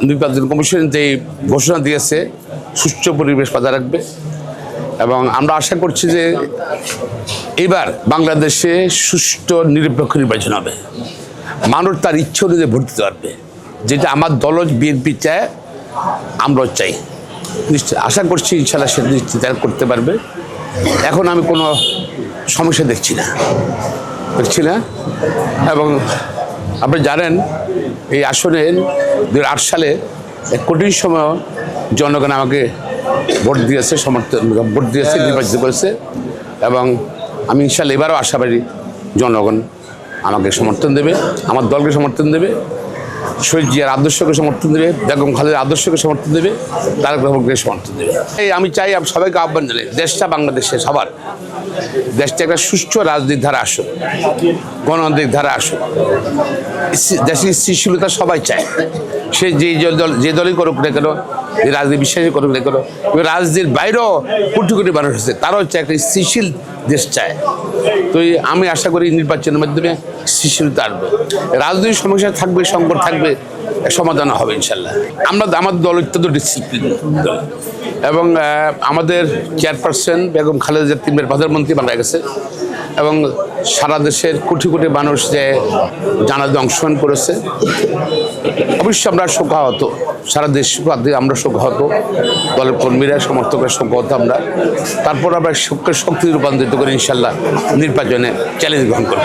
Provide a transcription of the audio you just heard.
নির্বাচন কমিশন যে ঘোষণা দিয়েছে সুষ্ঠু পরিবেশ বজায় রাখবে এবং আমরা আশা করছি যে এবার বাংলাদেশে সুষ্ঠু নিরপেক্ষ নির্বাচন হবে। মানুষ তার ইচ্ছে অনুযায়ী ভোট দিতে পারবে, যেটা আমার দল বিএনপি চায়, আমরাও চাই। নিশ্চয় আশা করছি ইনশাল্লাহ সে নিশ্চিত করতে পারবে। এখন আমি কোনো সমস্যা দেখছি না এবং আপনি জানেন এই আসনে 2008 সালে এক কঠিন সময় জনগণ আমাকে ভোট দিয়েছে, ভোট দিয়েছে, নির্বাচিত করেছে এবং আমি ইনশাল্লাহ এবারও আশাবাদী জনগণ আমাকে সমর্থন দেবে, আমার দলকে সমর্থন দেবে, শহীদ জিয়ার আদর্শকে সমর্থন দেবে, বেগম খালেদার আদর্শকে সমর্থন দেবে, তারেক রহমানকে সমর্থন দেবে। আমি চাই সবাইকে আহ্বান জানাই, দেশটা বাংলাদেশে সবার, দেশটা একটা সুষ্ঠু রাজনৈতিক ধারা আসুক, গণতান্ত্রিক ধারা আসুক, দেশের স্থিতিশীলতা সবাই চায়। সে যে দলই করুক না কেন, যে রাজনীতি বিশ্বাসী করুক না কেন, রাজনীতির বাইরেও কোটি কোটি মানুষ আছে, তারাও চায় একটা স্থিতিশীল দেশ চায়। তো আমি আশা করি নির্বাচনের মাধ্যমে স্থিতিশীলতা আসবে, রাজনৈতিক সমস্যা থাকবে, সংকট থাকবে, সমাধান হবে ইনশাল্লাহ। আমাদের দল অত্যন্ত ডিসিপ্লিন দল এবং আমাদের চেয়ারপারসন বেগম খালেদা 3বার প্রধানমন্ত্রী মারা গেছে এবং সারা দেশের কোটি কোটি মানুষ যে জানাজায় অংশগ্রহণ করেছে। অবশ্যই আমরা শোকাহত, সারা দেশ আমরা শোকাহত, দলের কর্মীরা সমর্থকরা শোকাহত আমরা। তারপর আমরা শোকের শক্তি রূপান্তরিত করে ইনশাল্লাহ নির্বাচনে চ্যালেঞ্জ গ্রহণ করব।